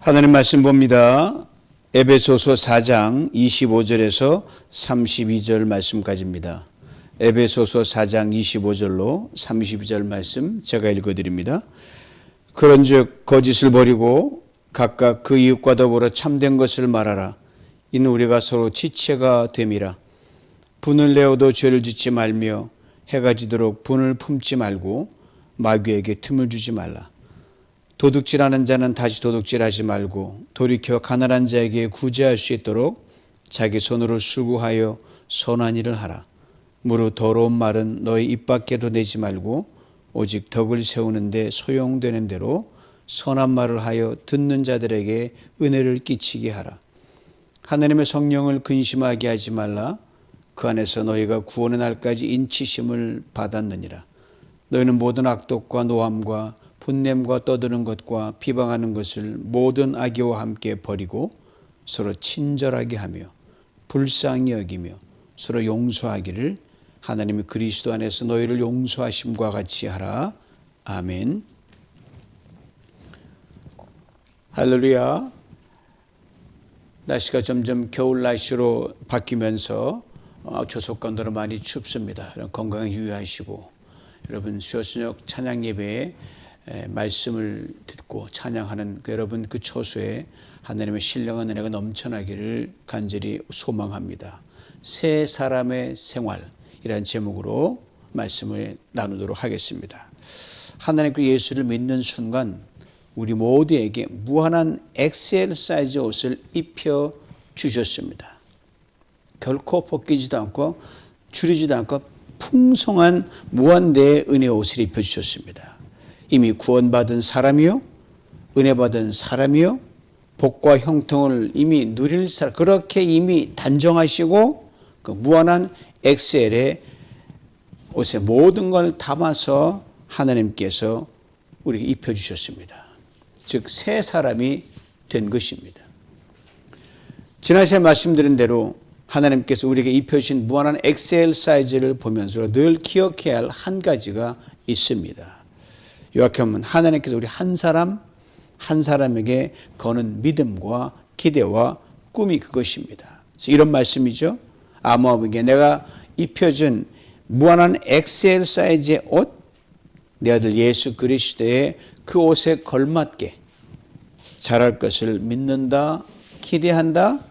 하나님 말씀 봅니다. 에베소서 4장 25절에서 32절 말씀까지입니다. 에베소서 4장 25절로 32절 말씀 제가 읽어드립니다. 그런즉 거짓을 버리고 각각 그 이웃과 더불어 참된 것을 말하라. 이는 우리가 서로 지체가 됨이라. 분을 내어도 죄를 짓지 말며 해가 지도록 분을 품지 말고 마귀에게 틈을 주지 말라. 도둑질하는 자는 다시 도둑질하지 말고 돌이켜 가난한 자에게 구제할 수 있도록 자기 손으로 수고하여 선한 일을 하라. 무릇 더러운 말은 너희 입 밖에도 내지 말고 오직 덕을 세우는 데 소용되는 대로 선한 말을 하여 듣는 자들에게 은혜를 끼치게 하라. 하나님의 성령을 근심하게 하지 말라. 그 안에서 너희가 구원의 날까지 인치심을 받았느니라. 너희는 모든 악독과 노함과 분냄과 떠드는 것과 비방하는 것을 모든 악의와 함께 버리고 서로 친절하게 하며 불쌍히 여기며 서로 용서하기를 하나님이 그리스도 안에서 너희를 용서하심과 같이 하라. 아멘. 할렐루야. 날씨가 점점 겨울 날씨로 바뀌면서 조속건도로 많이 춥습니다. 건강에 유의하시고 여러분 수요저녁 찬양 예배에 말씀을 듣고 찬양하는 여러분 그 초소에 하나님의 신령한 은혜가 넘쳐나기를 간절히 소망합니다. 새 사람의 생활이라는 제목으로 말씀을 나누도록 하겠습니다. 하나님께 예수를 믿는 순간 우리 모두에게 무한한 XL 사이즈 옷을 입혀 주셨습니다. 결코 벗기지도 않고 줄이지도 않고 풍성한 무한대의 은혜 옷을 입혀 주셨습니다. 이미 구원받은 사람이요 은혜 받은 사람이요 복과 형통을 이미 누릴 사람, 그렇게 이미 단정하시고 그 무한한 XL의 옷에 모든 걸 담아서 하나님께서 우리에게 입혀주셨습니다. 즉 새 사람이 된 것입니다. 지난 시간에 말씀드린 대로 하나님께서 우리에게 입혀주신 무한한 XL 사이즈를 보면서 늘 기억해야 할 한 가지가 있습니다. 요약하면 하나님께서 우리 한 사람 한 사람에게 거는 믿음과 기대와 꿈이 그것입니다. 그래서 이런 말씀이죠. 아모함에게 내가 입혀준 무한한 XL 사이즈의 옷, 내 아들 예수 그리스도의 그 옷에 걸맞게 자랄 것을 믿는다, 기대한다.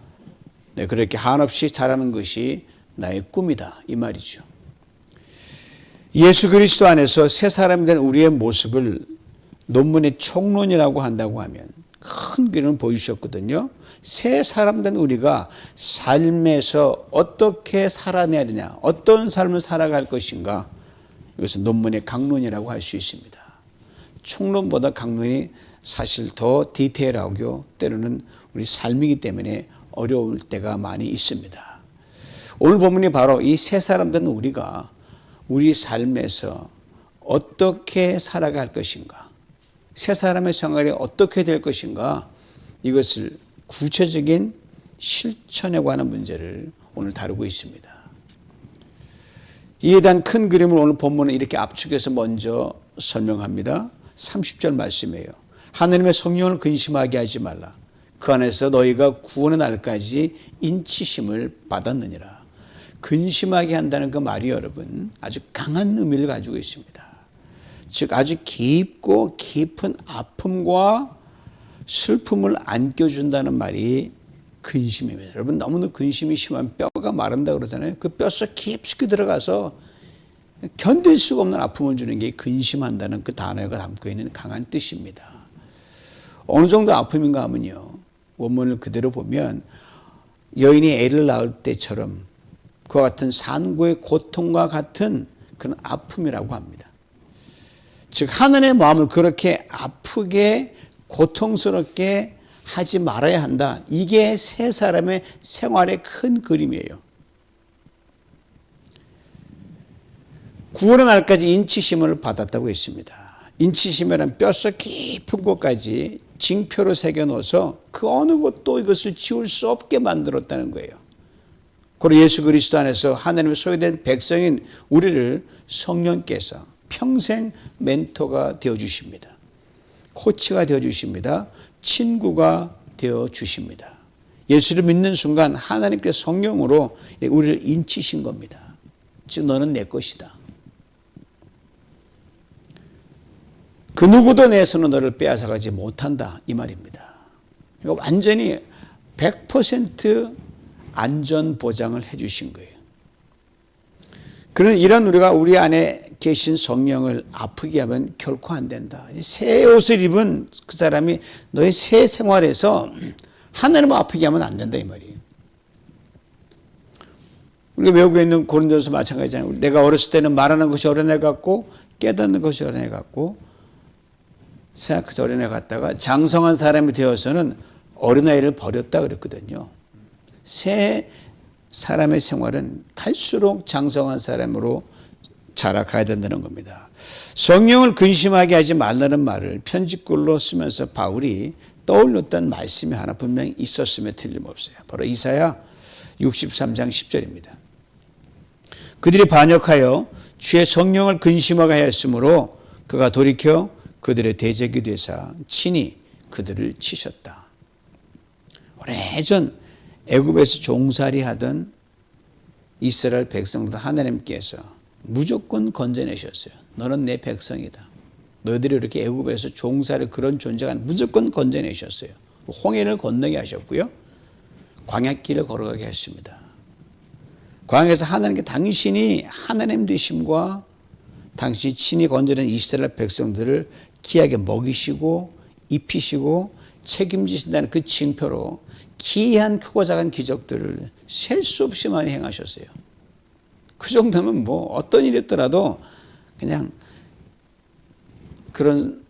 네, 그렇게 한없이 자라는 것이 나의 꿈이다 이 말이죠. 예수 그리스도 안에서 새 사람이 된 우리의 모습을 논문의 총론이라고 한다고 하면 큰 그림을 보여주셨거든요. 새 사람 된 우리가 삶에서 어떻게 살아내야 되냐, 어떤 삶을 살아갈 것인가, 이것은 논문의 강론이라고 할 수 있습니다. 총론보다 강론이 사실 더 디테일하고 때로는 우리 삶이기 때문에 어려울 때가 많이 있습니다. 오늘 본문이 바로 이 새 사람 된 우리가 우리 삶에서 어떻게 살아갈 것인가, 새 사람의 생활이 어떻게 될 것인가, 이것을 구체적인 실천에 관한 문제를 오늘 다루고 있습니다. 이에 대한 큰 그림을 오늘 본문은 이렇게 압축해서 먼저 설명합니다. 30절 말씀이에요. 하나님의 성령을 근심하게 하지 말라. 그 안에서 너희가 구원의 날까지 인치심을 받았느니라. 근심하게 한다는 그 말이 여러분 아주 강한 의미를 가지고 있습니다. 즉 아주 깊고 깊은 아픔과 슬픔을 안겨준다는 말이 근심입니다. 여러분 너무나 근심이 심하면 뼈가 마른다 그러잖아요. 그 뼛속 깊숙이 들어가서 견딜 수가 없는 아픔을 주는 게 근심한다는 그 단어가 담고 있는 강한 뜻입니다. 어느 정도 아픔인가 하면요, 원문을 그대로 보면 여인이 애를 낳을 때처럼 그와 같은 산고의 고통과 같은 그런 아픔이라고 합니다. 즉 하나님의 마음을 그렇게 아프게 고통스럽게 하지 말아야 한다. 이게 새 사람의 생활의 큰 그림이에요. 구원의 날까지 인치심을 받았다고 했습니다. 인치심이란 뼛속 깊은 곳까지 징표로 새겨넣어서 그 어느 곳도 이것을 지울 수 없게 만들었다는 거예요. 그리고 예수 그리스도 안에서 하나님의 소유된 백성인 우리를 성령께서 평생 멘토가 되어주십니다. 코치가 되어주십니다. 친구가 되어 주십니다. 예수를 믿는 순간 하나님께서 성령으로 우리를 인치신 겁니다. 즉 너는 내 것이다. 그 누구도 내 손은 너를 빼앗아가지 못한다 이 말입니다. 그러니까 완전히 100% 안전 보장을 해 주신 거예요. 그런 이런 우리가 우리 안에 계신 성령을 아프게 하면 결코 안 된다. 새 옷을 입은 그 사람이 너의 새 생활에서 하나님을 아프게 하면 안 된다 이 말이에요. 우리가 외우고 있는 고린도서 마찬가지잖아요. 내가 어렸을 때는 말하는 것이 어린애 같고 깨닫는 것이 어린애 같고 생각해서 어린애 같다가 장성한 사람이 되어서는 어린아이를 버렸다 그랬거든요. 새 사람의 생활은 갈수록 장성한 사람으로 자라가야 된다는 겁니다. 성령을 근심하게 하지 말라는 말을 편집글로 쓰면서 바울이 떠올렸던 말씀이 하나 분명히 있었음에 틀림없어요. 바로 이사야 63장 10절입니다. 그들이 반역하여 주의 성령을 근심하게 하였으므로 그가 돌이켜 그들의 대적이 되사 친히 그들을 치셨다. 오래전 애굽에서 종살이 하던 이스라엘 백성들 하나님께서 무조건 건져내셨어요. 너는 내 백성이다. 너희들이 이렇게 애굽에서 종살이 그런 존재가 무조건 건져내셨어요. 홍해를 건너게 하셨고요. 광야길을 걸어가게 했습니다. 광야에서 하나님께 당신이 하나님 되심과 당신이 친히 건져낸 이스라엘 백성들을 귀하게 먹이시고 입히시고 책임지신다는 그 징표로 기이한 크고 작은 기적들을 셀 수 없이 많이 행하셨어요. 그 정도면 뭐 어떤 일이 있더라도 그냥 그런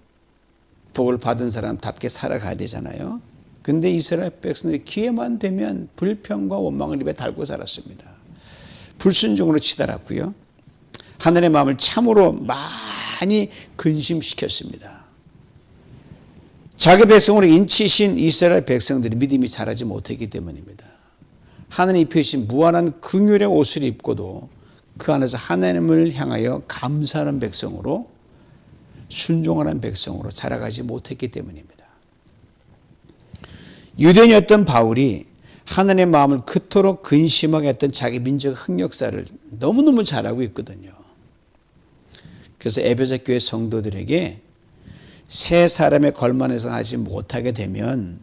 복을 받은 사람답게 살아가야 되잖아요. 근데 이스라엘 백성들이 기회만 되면 불평과 원망을 입에 달고 살았습니다. 불순종으로 치달았고요. 하늘의 마음을 참으로 많이 근심시켰습니다. 자기 백성으로 인치신 이스라엘 백성들이 믿음이 자라지 못했기 때문입니다. 하나님이 입혀주신 무한한 긍휼의 옷을 입고도 그 안에서 하나님을 향하여 감사하는 백성으로 순종하는 백성으로 자라가지 못했기 때문입니다. 유대인이었던 바울이 하나님의 마음을 그토록 근심하게 했던 자기 민족 흑역사를 너무너무 잘 알고 있거든요. 그래서 에베소 교회 성도들에게 새 사람의 걸만해서 하지 못하게 되면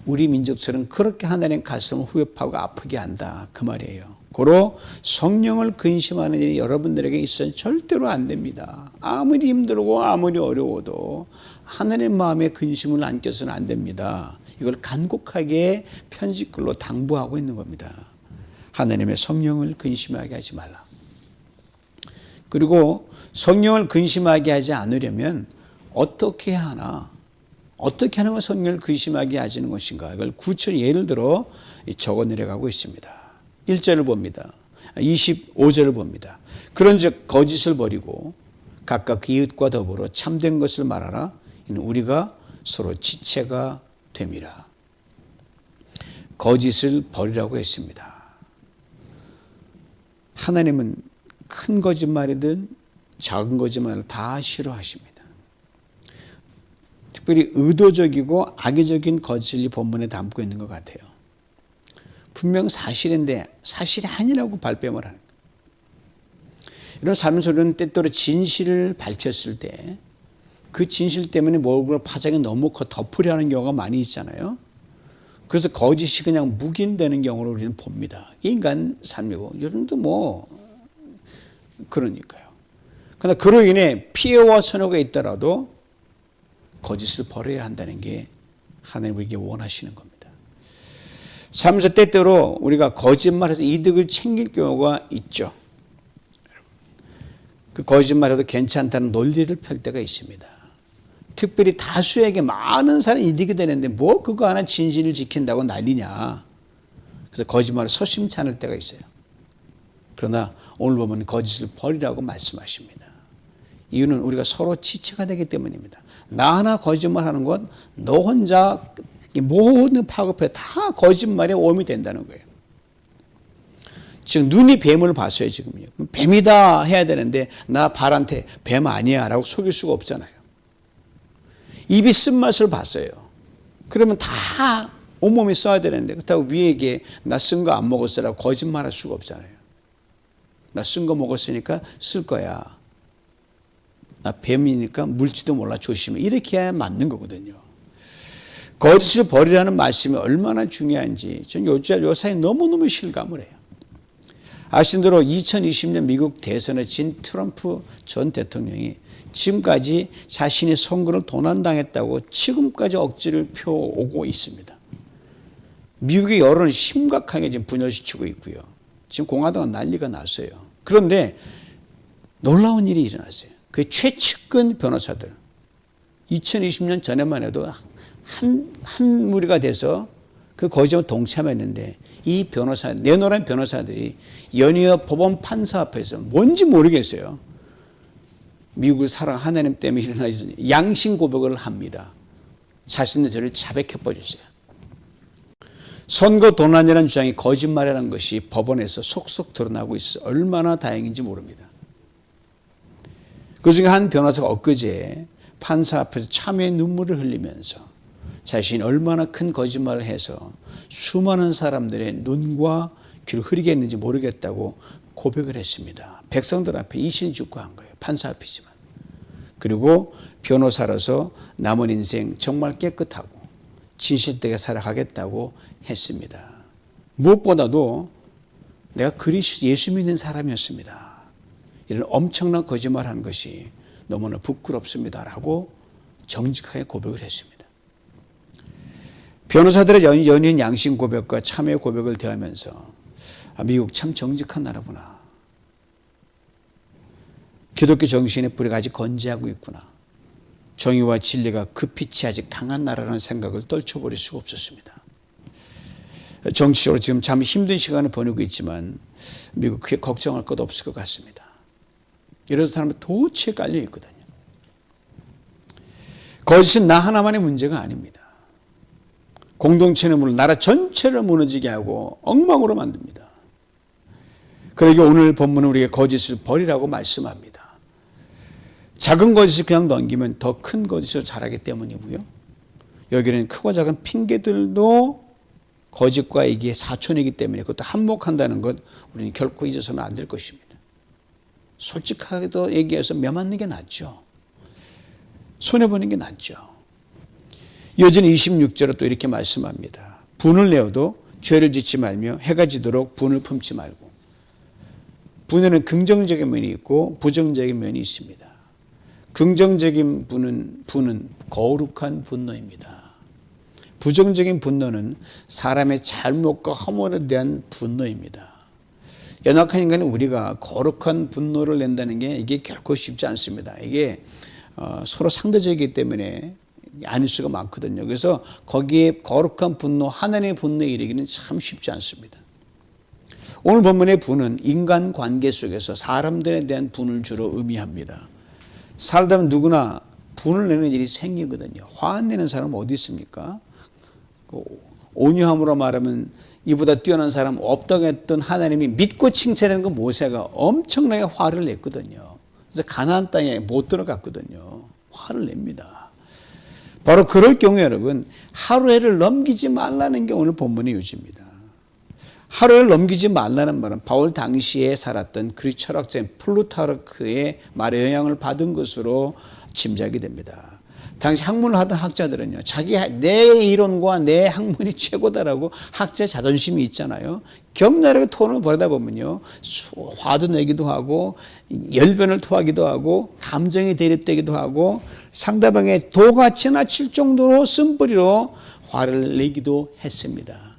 우리 민족처럼 그렇게 하나님 가슴을 후회하고 아프게 한다 그 말이에요. 고로 성령을 근심하는 일이 여러분들에게 있어서는 절대로 안 됩니다. 아무리 힘들고 아무리 어려워도 하나님의 마음에 근심을 안겨서는 안 됩니다. 이걸 간곡하게 편집글로 당부하고 있는 겁니다. 하나님의 성령을 근심하게 하지 말라. 그리고 성령을 근심하게 하지 않으려면 어떻게 하나? 어떻게 하는 건 성령을 근심하게 하시는 것인가? 이걸 구체로 예를 들어 적어 내려가고 있습니다. 1절을 봅니다. 25절을 봅니다. 그런즉 거짓을 버리고 각각 그 이웃과 더불어 참된 것을 말하라. 이는 우리가 서로 지체가 됨이라. 거짓을 버리라고 했습니다. 하나님은 큰 거짓말이든 작은 거짓말을 다 싫어하십니다. 특별히 의도적이고 악의적인 거짓을 본문에 담고 있는 것 같아요. 분명 사실인데 사실이 아니라고 발뺌을 하는 거예요. 이런 삶 속에는 때때로 진실을 밝혔을 때 그 진실 때문에 몰골 파장이 너무 커 덮으려 하는 경우가 많이 있잖아요. 그래서 거짓이 그냥 묵인되는 경우를 우리는 봅니다. 인간 삶이고 여러분도 뭐 그러니까요. 그러나 그로 인해 피해와 손해가 있더라도 거짓을 버려야 한다는 게 하나님 우리에게 원하시는 겁니다. 삶에서 때때로 우리가 거짓말해서 이득을 챙길 경우가 있죠. 그 거짓말해도 괜찮다는 논리를 펼 때가 있습니다. 특별히 다수에게 많은 사람이 이득이 되는데 뭐 그거 하나 진실을 지킨다고 난리냐. 그래서 거짓말을 서심치 않을 때가 있어요. 그러나 오늘 보면 거짓을 버리라고 말씀하십니다. 이유는 우리가 서로 지체가 되기 때문입니다. 나 하나 거짓말하는 것, 너 혼자 모든 파급해 다 거짓말에 오염이 된다는 거예요. 지금 눈이 뱀을 봤어요 지금요. 뱀이다 해야 되는데 나 발한테 뱀 아니야 라고 속일 수가 없잖아요. 입이 쓴맛을 봤어요. 그러면 다 온몸에 써야 되는데, 그렇다고 위에게 나 쓴 거 안 먹었어라고 거짓말할 수가 없잖아요. 나 쓴 거 먹었으니까 쓸 거야. 나 뱀이니까 물지도 몰라 조심해. 이렇게 해야 맞는 거거든요. 거짓을 버리라는 말씀이 얼마나 중요한지 전 요사이 너무너무 실감을 해요. 아신 대로 2020년 미국 대선에 진 트럼프 전 대통령이 지금까지 자신이 선거를 도난당했다고 지금까지 억지를 펴오고 있습니다. 미국의 여론을 심각하게 지금 분열시키고 있고요. 지금 공화당은 난리가 났어요. 그런데 놀라운 일이 일어났어요. 그 최측근 변호사들 2020년 전에만 해도 한 무리가 돼서 그 거짓말 동참했는데 이 변호사, 내노란 변호사들이 연이어 법원 판사 앞에서 뭔지 모르겠어요. 미국을 사랑 하나님 때문에 일어나는 양심 고백을 합니다. 자신의 죄를 자백해 버렸어요. 선거 도난이라는 주장이 거짓말이라는 것이 법원에서 속속 드러나고 있어 얼마나 다행인지 모릅니다. 그중에 한 변호사가 엊그제 판사 앞에서 참회의 눈물을 흘리면서 자신이 얼마나 큰 거짓말을 해서 수많은 사람들의 눈과 귀를 흐리게 했는지 모르겠다고 고백을 했습니다. 백성들 앞에 이신직고한 거예요. 판사 앞이지만. 그리고 변호사로서 남은 인생 정말 깨끗하고 진실되게 살아가겠다고 했습니다. 무엇보다도 내가 그리스도 예수 믿는 사람이었습니다. 이런 엄청난 거짓말한 것이 너무나 부끄럽습니다라고 정직하게 고백을 했습니다. 변호사들의 연이은 양심 고백과 참회 고백을 대하면서 미국 참 정직한 나라구나. 기독교 정신의 뿌리가 아직 건재하고 있구나. 정의와 진리가 그 빛이 아직 강한 나라라는 생각을 떨쳐버릴 수가 없었습니다. 정치적으로 지금 참 힘든 시간을 보내고 있지만 미국 크게 걱정할 것 없을 것 같습니다. 이런 사람은 도처에 깔려 있거든요. 거짓은 나 하나만의 문제가 아닙니다. 공동체는 물론 나라 전체를 무너지게 하고 엉망으로 만듭니다. 그러기에 오늘 본문은 우리에게 거짓을 버리라고 말씀합니다. 작은 거짓을 그냥 넘기면 더 큰 거짓을 잘하기 때문이고요. 여기는 크고 작은 핑계들도 거짓과 이게 사촌이기 때문에 그것도 한몫한다는 것 우리는 결코 잊어서는 안 될 것입니다. 솔직하게도 얘기해서 매맞는 게 낫죠. 손해보는 게 낫죠. 여전히 26절에 또 이렇게 말씀합니다. 분을 내어도 죄를 짓지 말며 해가 지도록 분을 품지 말고. 분에는 긍정적인 면이 있고 부정적인 면이 있습니다. 긍정적인 분은 거룩한 분노입니다. 부정적인 분노는 사람의 잘못과 허물에 대한 분노입니다. 연약한 인간은 우리가 거룩한 분노를 낸다는 게 이게 결코 쉽지 않습니다. 이게 서로 상대적이기 때문에 아닐 수가 많거든요. 그래서 거기에 거룩한 분노, 하나님의 분노에 이르기는 참 쉽지 않습니다. 오늘 본문의 분은 인간관계 속에서 사람들에 대한 분을 주로 의미합니다. 살다 보면 누구나 분을 내는 일이 생기거든요. 화 안 내는 사람은 어디 있습니까? 온유함으로 말하면 이보다 뛰어난 사람 없다고 했던 하나님이 믿고 칭찬하는 건 모세가 엄청나게 화를 냈거든요. 그래서 가나안 땅에 못 들어갔거든요. 화를 냅니다. 바로 그럴 경우에 여러분 하루해를 넘기지 말라는 게 오늘 본문의 요지입니다. 하루해를 넘기지 말라는 말은 바울 당시에 살았던 그리스 철학자인 플루타르크의 말의 영향을 받은 것으로 짐작이 됩니다. 당시 학문을 하던 학자들은요, 내 이론과 내 학문이 최고다라고 학자의 자존심이 있잖아요. 격렬하게 토론을 벌이다 보면요, 화도 내기도 하고, 열변을 토하기도 하고, 감정이 대립되기도 하고, 상대방의 도같이나 칠 정도로 쓴뿌리로 화를 내기도 했습니다.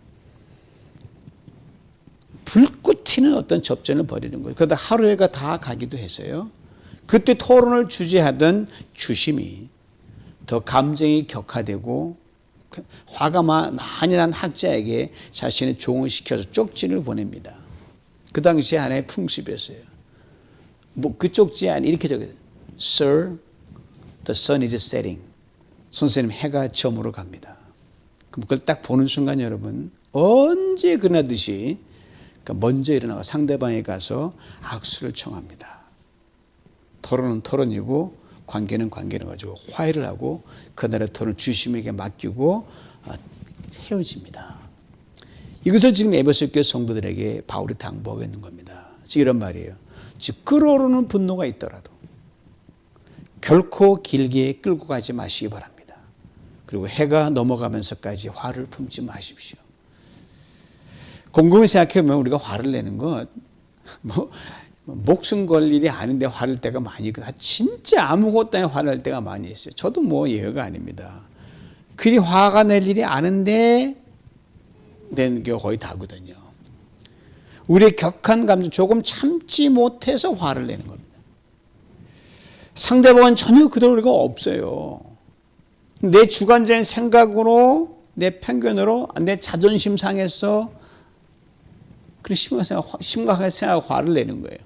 불꽃 튀는 어떤 접전을 벌이는 거예요. 그러다 하루해가 다 가기도 했어요. 그때 토론을 주재하던 주심이 더 감정이 격화되고 화가 많이 난 학자에게 자신의 종을 시켜서 쪽지를 보냅니다. 그 당시에 하나의 풍습이었어요. 그 쪽지 안에 이렇게 적혀요. Sir, the sun is setting. 선생님, 해가 저물어 갑니다. 그럼 그걸 딱 보는 순간 여러분 언제 그러나듯이 먼저 일어나가 상대방에 가서 악수를 청합니다. 토론은 토론이고 관계는 관계를 가지고 화해를 하고 그날의 토론을 주심에게 맡기고 헤어집니다. 이것을 지금 에베소 교회 성도들에게 바울이 당부하고 있는 겁니다. 즉 이런 말이에요. 즉 끓어오르는 분노가 있더라도 결코 길게 끌고 가지 마시기 바랍니다. 그리고 해가 넘어가면서까지 화를 품지 마십시오. 곰곰이 생각해보면 우리가 화를 내는 것 목숨 걸 일이 아닌데 화낼 때가 많이 있거든요. 진짜 아무것도 아닌 화낼 때가 많이 있어요. 저도 뭐 예외가 아닙니다. 그리 화가 낼 일이 아닌데 낸 게 거의 다거든요. 우리의 격한 감정 조금 참지 못해서 화를 내는 겁니다. 상대방은 전혀 그럴 리가 없어요. 내 주관적인 생각으로 내 편견으로 내 자존심 상해서 심각하게 생각하고 화를 내는 거예요.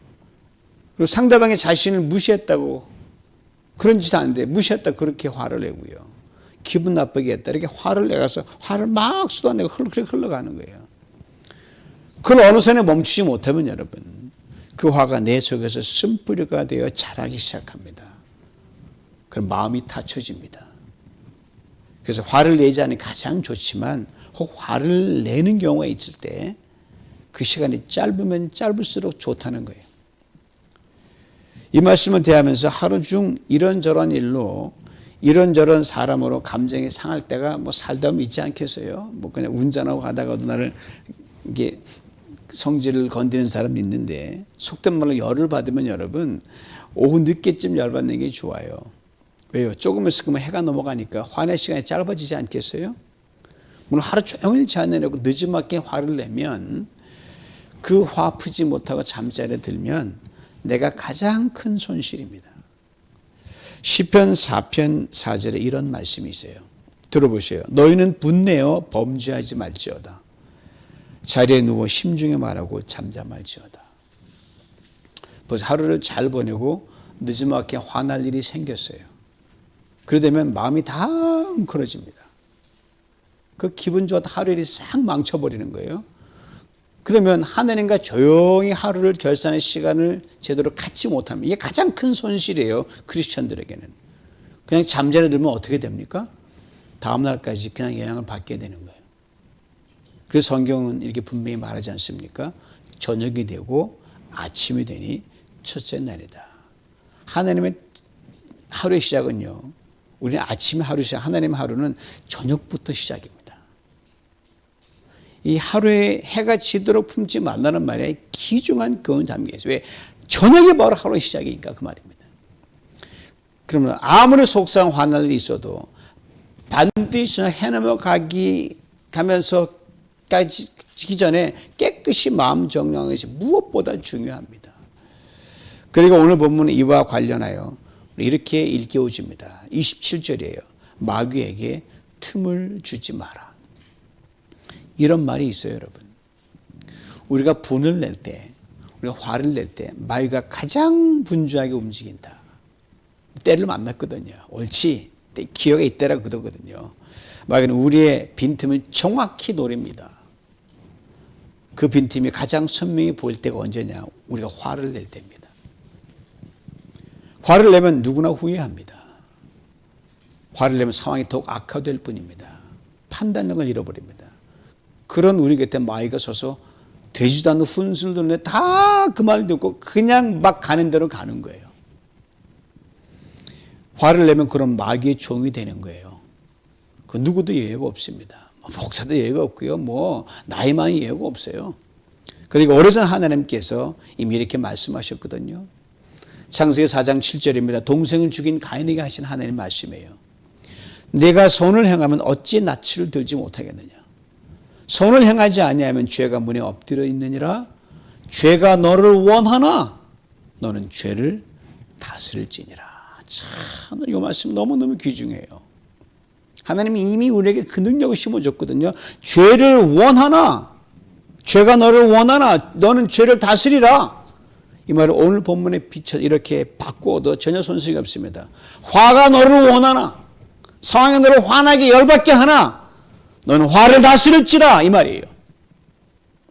그리고 상대방의 자신을 무시했다고 그런 짓 하는데 무시했다고 그렇게 화를 내고요. 기분 나쁘게 했다 이렇게 화를 내가서 화를 막 쏟아내고 그렇게 흘러가는 거예요. 그걸 어느 선에 멈추지 못하면 여러분 그 화가 내 속에서 쓴뿌리가 되어 자라기 시작합니다. 그럼 마음이 닫혀집니다. 그래서 화를 내지 않으면 가장 좋지만 혹 화를 내는 경우가 있을 때 그 시간이 짧으면 짧을수록 좋다는 거예요. 이 말씀을 대하면서 하루 중 이런저런 일로 이런저런 사람으로 감정이 상할 때가 뭐 살다 보면 있지 않겠어요? 뭐 그냥 운전하고 가다가도 나를 이게 성질을 건드리는 사람이 있는데 속된 말로 열을 받으면 여러분 오후 늦게쯤 열 받는 게 좋아요. 왜요? 조금 있으면 해가 넘어가니까 화낼 시간이 짧아지지 않겠어요? 물론 하루 종일 자내려고 늦지막히 화를 내면 그 화 푸지 못하고 잠자리에 들면 내가 가장 큰 손실입니다. 시편 4편 4절에 이런 말씀이 있어요. 들어보세요. 너희는 분내어 범죄하지 말지어다. 자리에 누워 심중에 말하고 잠잠할지어다. 벌써 하루를 잘 보내고 늦지막히 화날 일이 생겼어요. 그러다면 마음이 다 웅크러집니다. 그 기분 좋았다 하루 일이 싹 망쳐버리는 거예요. 그러면 하나님과 조용히 하루를 결산의 시간을 제대로 갖지 못하면 이게 가장 큰 손실이에요. 크리스천들에게는. 그냥 잠자리에 들면 어떻게 됩니까? 다음 날까지 그냥 영향을 받게 되는 거예요. 그래서 성경은 이렇게 분명히 말하지 않습니까? 저녁이 되고 아침이 되니 첫째 날이다. 하나님의 하루의 시작은요. 우리는 아침에 하루 시작, 하나님의 하루는 저녁부터 시작입니다. 이 하루에 해가 지도록 품지 말라는 말에 귀중한 교훈이 담겨 있어요. 왜? 저녁이 바로 하루의 시작이니까 그 말입니다. 그러면 아무리 속상 화날 일이 있어도 반드시 해 넘어가면서까지 전에 깨끗이 마음 정리하는 것이 무엇보다 중요합니다. 그리고 오늘 본문은 이와 관련하여 이렇게 일깨워줍니다. 27절이에요. 마귀에게 틈을 주지 마라. 이런 말이 있어요, 여러분. 우리가 분을 낼 때, 우리가 화를 낼 때 마귀가 가장 분주하게 움직인다. 때를 만났거든요. 옳지. 기회가 있다라고 그러거든요. 마귀는 우리의 빈틈을 정확히 노립니다. 그 빈틈이 가장 선명히 보일 때가 언제냐? 우리가 화를 낼 때입니다. 화를 내면 누구나 후회합니다. 화를 내면 상황이 더욱 악화될 뿐입니다. 판단력을 잃어버립니다. 그런 우리 곁에 마귀가 서서 되지도 않는 훈수를 두는데 다 그 말 듣고 그냥 막 가는 대로 가는 거예요. 화를 내면 그런 마귀의 종이 되는 거예요. 그 누구도 예외가 없습니다. 목사도 예외가 없고요. 뭐 나이 많이 예외가 없어요. 그리고 오래전 하나님께서 이미 이렇게 말씀하셨거든요. 창세기 4장 7절입니다. 동생을 죽인 가인에게 하신 하나님 말씀이에요. 내가 선을 행하면 어찌 낯을 들지 못하겠느냐. 선을 행하지 아니하면 죄가 문에 엎드려 있느니라. 죄가 너를 원하나 너는 죄를 다스릴지니라. 참, 이 말씀 너무너무 귀중해요. 하나님이 이미 우리에게 그 능력을 심어줬거든요. 죄를 원하나, 죄가 너를 원하나 너는 죄를 다스리라. 이 말을 오늘 본문에 비춰 이렇게 바꾸어도 전혀 손색이 없습니다. 화가 너를 원하나, 상황이 너를 화나게 열받게 하나 너는 화를 다스릴지라, 이 말이에요.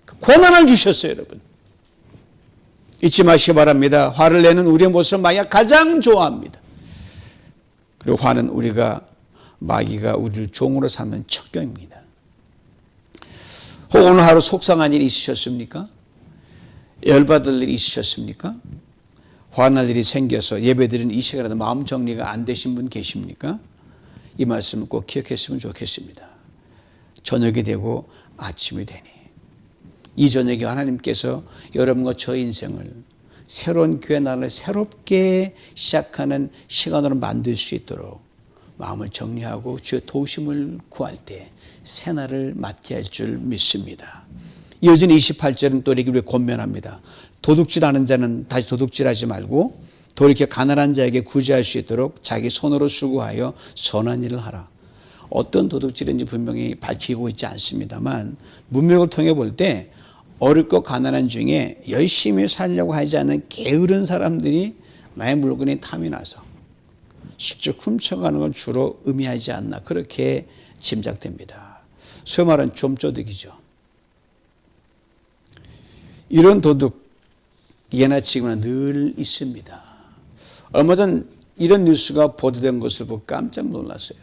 그 권한을 주셨어요, 여러분. 잊지 마시기 바랍니다. 화를 내는 우리의 모습을 마귀가 가장 좋아합니다. 그리고 화는 우리가 마귀가 우리를 종으로 삼는 척경입니다. 혹 오늘 하루 속상한 일이 있으셨습니까? 열받을 일이 있으셨습니까? 화날 일이 생겨서 예배드리는 이 시간에도 마음 정리가 안 되신 분 계십니까? 이 말씀을 꼭 기억했으면 좋겠습니다. 저녁이 되고 아침이 되니 이 저녁에 하나님께서 여러분과 저 인생을 새로운 교회 날을 새롭게 시작하는 시간으로 만들 수 있도록 마음을 정리하고 주의 도우심을 구할 때 새날을 맞게 할 줄 믿습니다. 이어진 28절은 또 이렇게 권면합니다. 도둑질하는 자는 다시 도둑질하지 말고 돌이켜 가난한 자에게 구제할 수 있도록 자기 손으로 수고하여 선한 일을 하라. 어떤 도둑질인지 분명히 밝히고 있지 않습니다만 문맥을 통해 볼 때 어렵고 가난한 중에 열심히 살려고 하지 않는 게으른 사람들이 나의 물건에 탐이 나서 슬쩍 훔쳐가는 걸 주로 의미하지 않나 그렇게 짐작됩니다. 소위 말하는 좀쪼득이죠. 이런 도둑 예나 지금은 늘 있습니다. 얼마 전 이런 뉴스가 보도된 것을 보고 깜짝 놀랐어요.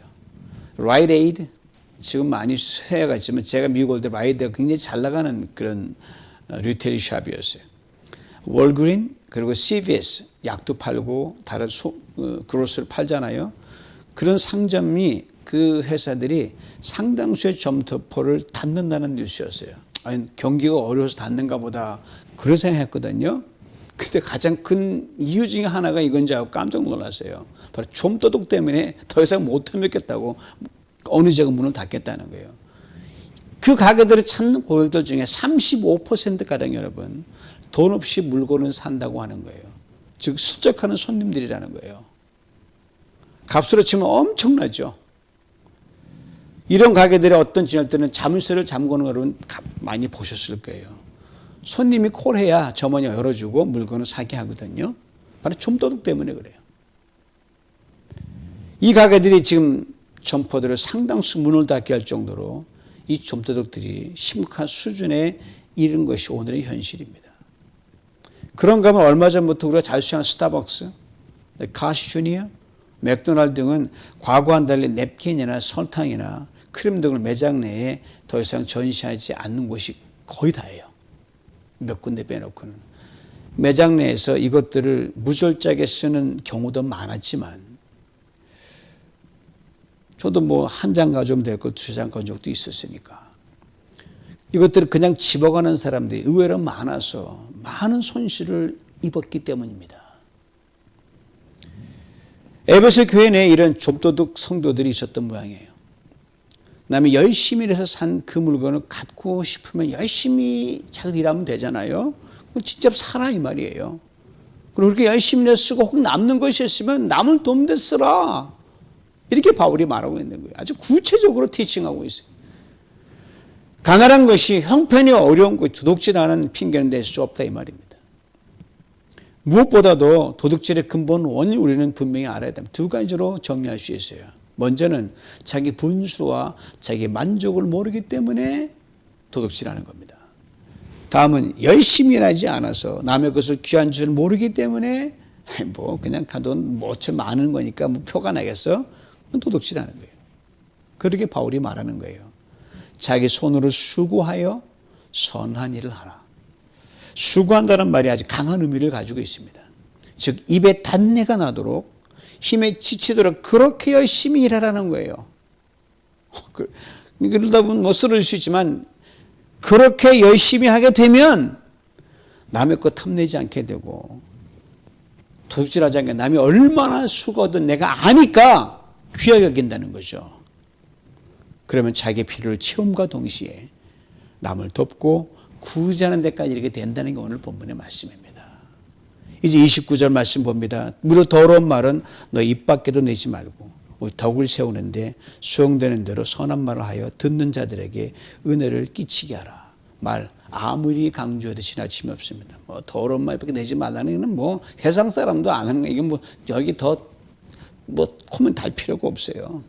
라이트 에이드 지금 많이 해가 있지만 제가 미국 올 때 라이트가 굉장히 잘 나가는 그런 리테일 샵이었어요. 월그린 그리고 CVS 약도 팔고 다른 그로스를 팔잖아요. 그런 상점이 그 회사들이 상당수의 점토포를 닫는다는 뉴스였어요. 아니, 경기가 어려워서 닫는가 보다 그런 생각했거든요. 근데 가장 큰 이유 중에 하나가 이건지 알고 깜짝 놀랐어요. 바로 좀도둑 때문에 더 이상 못 해먹겠다고 어느 지역은 문을 닫겠다는 거예요. 그 가게들을 찾는 고객들 중에 35%가량 여러분 돈 없이 물건을 산다고 하는 거예요. 즉 슬쩍하는 손님들이라는 거예요. 값으로 치면 엄청나죠. 이런 가게들의 어떤 지날 때는 자물쇠를 잠그는 걸 여러분 많이 보셨을 거예요. 손님이 콜해야 점원이 열어주고 물건을 사게 하거든요. 바로 좀도둑 때문에 그래요. 이 가게들이 지금 점포들을 상당수 문을 닫게 할 정도로 이 좀도둑들이 심각한 수준에 이른 것이 오늘의 현실입니다. 그런가 하면 얼마 전부터 우리가 잘 쓰는 스타벅스, 카시 주니어, 맥도날드 등은 과거와는 달리 냅킨이나 설탕이나 크림 등을 매장 내에 더 이상 전시하지 않는 곳이 거의 다예요. 몇 군데 빼놓고는. 매장 내에서 이것들을 무절작에 쓰는 경우도 많았지만 저도 뭐 한 장 가져오면 될 것, 두 장 가져온 적도 있었으니까. 이것들을 그냥 집어가는 사람들이 의외로 많아서 많은 손실을 입었기 때문입니다. 에베소 교회 내에 이런 좀도둑 성도들이 있었던 모양이에요. 남이 열심히 일해서 산 그 물건을 갖고 싶으면 열심히 자기들 일하면 되잖아요. 직접 사라 이 말이에요. 그리고 그렇게 열심히 일해서 쓰고 혹 남는 것이 있으면 남을 돕는 데 쓰라. 이렇게 바울이 말하고 있는 거예요. 아주 구체적으로 티칭하고 있어요. 가난한 것이 형편이 어려운 것, 도둑질하는 핑계는 낼 수 없다 이 말입니다. 무엇보다도 도둑질의 근본 원인 우리는 분명히 알아야 됩니다. 두 가지로 정리할 수 있어요. 먼저는 자기 분수와 자기 만족을 모르기 때문에 도둑질하는 겁니다. 다음은 열심히 일하지 않아서 남의 것을 귀한 줄 모르기 때문에 뭐 그냥 가도 뭐처 많은 거니까 뭐 표가 나겠어? 도둑질하는 거예요. 그렇게 바울이 말하는 거예요. 자기 손으로 수고하여 선한 일을 하라. 수고한다는 말이 아주 강한 의미를 가지고 있습니다. 즉 입에 단내가 나도록 힘에 지치도록 그렇게 열심히 일하라는 거예요. 그러다 보면 뭐 쓰러질 수 있지만 그렇게 열심히 하게 되면 남의 것 탐내지 않게 되고 도둑질하지 않게 남이 얼마나 수고하든 내가 아니까 귀하게 여긴다는 거죠. 그러면 자기 필요를 채움과 동시에 남을 돕고 구제하는 데까지 이렇게 된다는 게 오늘 본문의 말씀입니다. 이제 29절 말씀 봅니다. 무려 더러운 말은 너 입 밖에도 내지 말고 덕을 세우는데 수용되는 대로 선한 말을 하여 듣는 자들에게 은혜를 끼치게 하라. 말 아무리 강조해도 지나침이 없습니다. 뭐 더러운 말밖에 내지 말라는 건 뭐 세상 사람도 안 하는 거 이게 뭐 여기 더 뭐 코멘 달 필요가 없어요.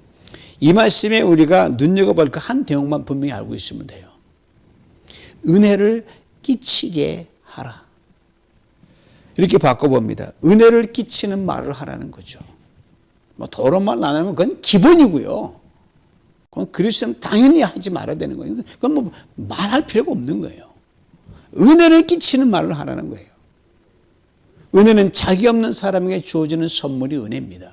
이 말씀에 우리가 눈여겨볼 그 한 대목만 분명히 알고 있으면 돼요. 은혜를 끼치게 하라. 이렇게 바꿔봅니다. 은혜를 끼치는 말을 하라는 거죠. 뭐 더러운 말 안 하면 그건 기본이고요. 그건 그리스도는 당연히 하지 말아야 되는 거예요. 그건 뭐 말할 필요가 없는 거예요. 은혜를 끼치는 말을 하라는 거예요. 은혜는 자기 없는 사람에게 주어지는 선물이 은혜입니다.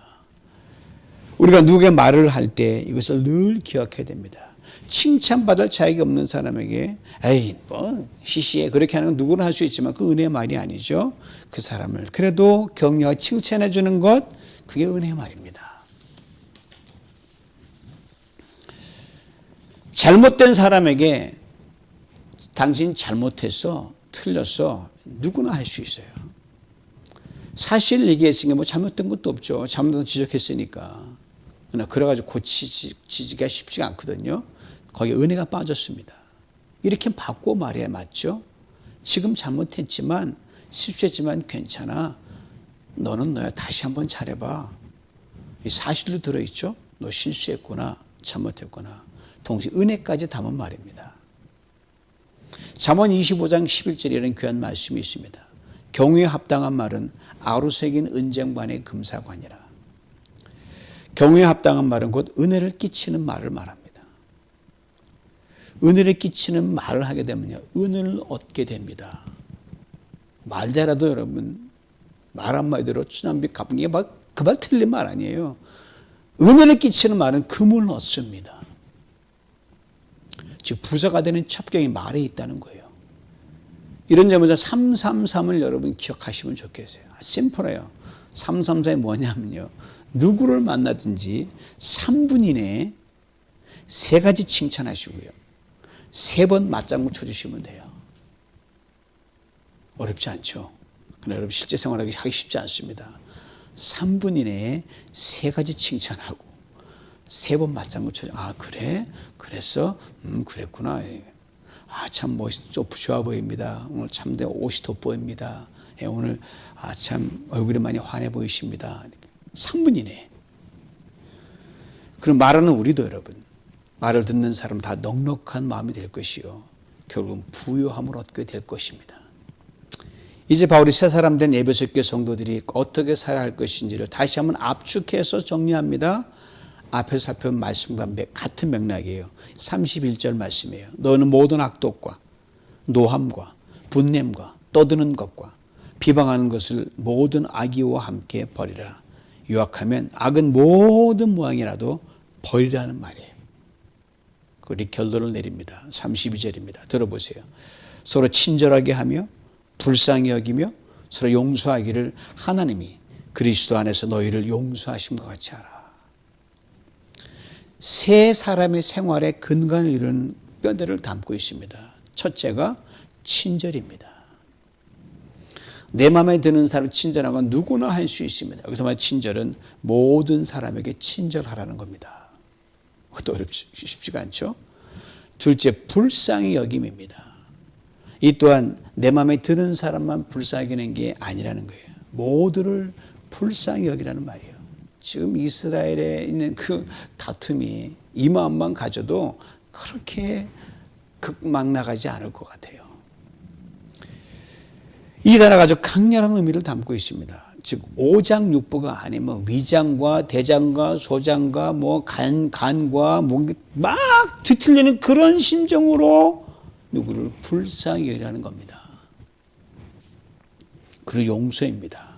우리가 누구의 말을 할 때 이것을 늘 기억해야 됩니다. 칭찬받을 자격이 없는 사람에게 에이 뭐 시시해 그렇게 하는 건 누구나 할 수 있지만 그 은혜의 말이 아니죠. 그 사람을 그래도 격려하고 칭찬해 주는 것, 그게 은혜의 말입니다. 잘못된 사람에게 당신 잘못했어, 틀렸어, 누구나 할 수 있어요. 사실 얘기했으니까 뭐 잘못된 것도 없죠. 잘못된 지적했으니까. 그래가지고 고치기가 쉽지가 않거든요. 거기에 은혜가 빠졌습니다. 이렇게 바꾸어 말해야 맞죠. 지금 잘못했지만 실수했지만 괜찮아. 너는 너야 다시 한번 잘해봐. 이 사실도 들어있죠. 너 실수했구나, 잘못했구나. 동시에 은혜까지 담은 말입니다. 잠언 25장 11절에 이런 귀한 말씀이 있습니다. 경우에 합당한 말은 아루새긴 은쟁반의 금사관이라. 경우에 합당한 말은 곧 은혜를 끼치는 말을 말합니다. 은혜를 끼치는 말을 하게 되면요, 은혜를 얻게 됩니다. 말 잘해도 여러분 말 한마디로 추남비 갚는 게 그 말 틀린 말 아니에요. 은혜를 끼치는 말은 금을 얻습니다. 즉 부자가 되는 첩경이 말에 있다는 거예요. 이런 점에서 333을 여러분 기억하시면 좋겠어요. 심플해요. 333이 뭐냐면요, 누구를 만나든지 3분 이내에 3가지 칭찬하시고요, 3번 맞장구 쳐주시면 돼요. 어렵지 않죠? 그러나 여러분 실제 생활하기 하기 쉽지 않습니다. 3분 이내에 3가지 칭찬하고 3번 맞장구 쳐줘. 아 그래? 그랬어? 그랬구나. 아 참 좋아 보입니다. 오늘 참 옷이 돋보입니다. 오늘 참 얼굴이 많이 환해 보이십니다. 3분 이내에. 그럼 말하는 우리도 여러분, 말을 듣는 사람 다 넉넉한 마음이 될 것이요, 결국은 부유함을 얻게 될 것입니다. 이제 바울이 새 사람 된 에베소 교회 성도들이 어떻게 살아야 할 것인지를 다시 한번 압축해서 정리합니다. 앞에서 살펴본 말씀과 같은 맥락이에요. 31절 말씀이에요. 너는 모든 악독과 노함과 분냄과 떠드는 것과 비방하는 것을 모든 악의와 함께 버리라. 요약하면 악은 모든 모양이라도 버리라는 말이에요. 그리고 결론을 내립니다. 32절입니다. 들어보세요. 서로 친절하게 하며 불쌍히 여기며 서로 용서하기를 하나님이 그리스도 안에서 너희를 용서하심과 같이 하라. 세 사람의 생활의 근간을 이루는 뼈대를 담고 있습니다. 첫째가 친절입니다. 내 마음에 드는 사람 친절한 건 누구나 할 수 있습니다. 여기서 말 친절은 모든 사람에게 친절하라는 겁니다. 그것도 쉽지가 않죠. 둘째, 불쌍히 여김입니다. 이 또한 내 마음에 드는 사람만 불쌍히 여기는 게 아니라는 거예요. 모두를 불쌍히 여기라는 말이에요. 지금 이스라엘에 있는 그 다툼이 이 마음만 가져도 그렇게 극막 나가지 않을 것 같아요. 이 단어가 아주 강렬한 의미를 담고 있습니다. 즉 오장육부가 아니면 위장과 대장과 소장과 간과 막 뒤틀리는 그런 심정으로 누구를 불쌍히 여기라는 겁니다. 그리고 용서입니다.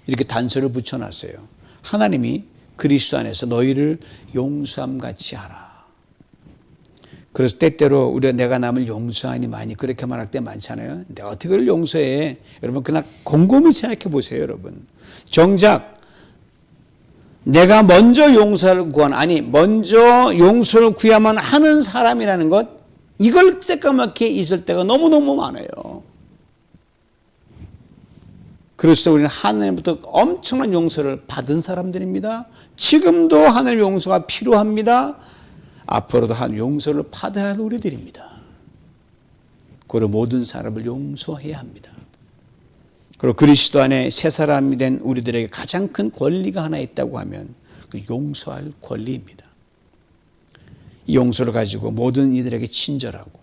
이렇게 단서를 붙여놨어요. 하나님이 그리스도 안에서 너희를 용서함 같이 하라. 그래서 때때로 우리가 내가 남을 용서하니 많이 그렇게 말할 때 많잖아요. 내가 어떻게 그걸 용서해? 여러분 그냥 곰곰이 생각해 보세요. 여러분 정작 내가 먼저 용서를 먼저 용서를 구해야만 하는 사람이라는 것, 이걸 새까맣게 있을 때가 너무너무 많아요. 그래서 우리는 하나님부터 엄청난 용서를 받은 사람들입니다. 지금도 하나님의 용서가 필요합니다. 앞으로도 한 용서를 받아야 할 우리들입니다. 그리고 모든 사람을 용서해야 합니다. 그리고 그리스도 안에 새 사람이 된 우리들에게 가장 큰 권리가 하나 있다고 하면 그 용서할 권리입니다. 이 용서를 가지고 모든 이들에게 친절하고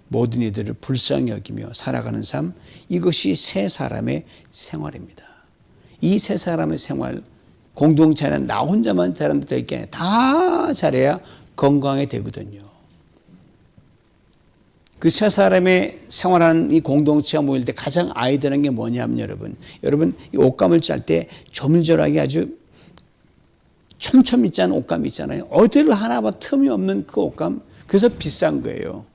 모든 이들을 불쌍히 여기며 살아가는 삶, 이것이 새 사람의 생활입니다. 이 새 사람의 생활, 공동체는 나 혼자만 잘하는 데 될 게 아니라 다 잘해야 건강하게 되거든요. 그 세 사람의 생활하는 이 공동체가 모일 때 가장 아이디어라는 게 뭐냐면 여러분 이 옷감을 짤 때 조밀조밀하게 아주 촘촘히 짠 옷감 있잖아요. 어디를 하나 봐 틈이 없는 그 옷감, 그래서 비싼 거예요.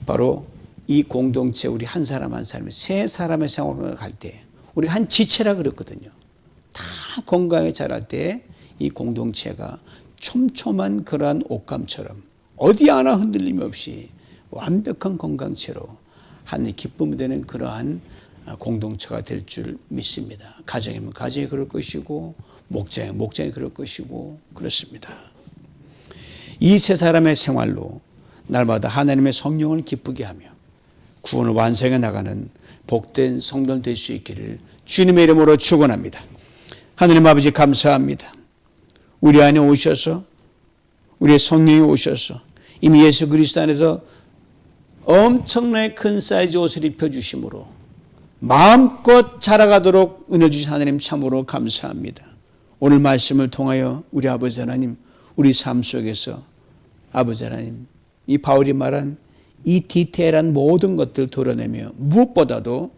바로 이 공동체 우리 한 사람 한 사람이 세 사람의 생활을 갈 때 우리 한 지체라 그랬거든요. 다 건강하게 자랄 때 이 공동체가 촘촘한 그러한 옷감처럼 어디 하나 흔들림 없이 완벽한 건강체로 하나님의 기쁨이 되는 그러한 공동체가 될 줄 믿습니다. 가정이면 가정이 그럴 것이고 목장이면 목장이 그럴 것이고 그렇습니다. 이 세 사람의 생활로 날마다 하나님의 성령을 기쁘게 하며 구원을 완성해 나가는 복된 성도들 될 수 있기를 주님의 이름으로 축원합니다. 하나님 아버지 감사합니다. 우리 안에 오셔서 우리의 성령이 오셔서 이미 예수 그리스도 안에서 엄청나게 큰 사이즈 옷을 입혀주심으로 마음껏 자라가도록 은혜 주신 하나님 참으로 감사합니다. 오늘 말씀을 통하여 우리 아버지 하나님 우리 삶 속에서 아버지 하나님 이 바울이 말한 이 디테일한 모든 것들을 도려내며 무엇보다도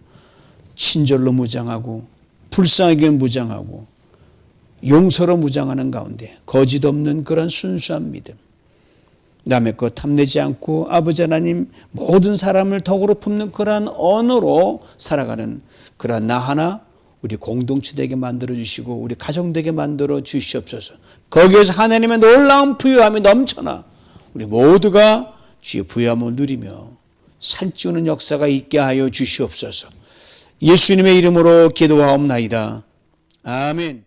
친절로 무장하고 불쌍하게 무장하고 용서로 무장하는 가운데 거짓 없는 그런 순수한 믿음, 남의 것 탐내지 않고 아버지 하나님 모든 사람을 덕으로 품는 그러한 언어로 살아가는 그러한 나 하나 우리 공동체 되게 만들어 주시고 우리 가정 되게 만들어 주시옵소서. 거기에서 하나님의 놀라운 부유함이 넘쳐나 우리 모두가 주의 부유함을 누리며 살찌우는 역사가 있게 하여 주시옵소서. 예수님의 이름으로 기도하옵나이다. 아멘.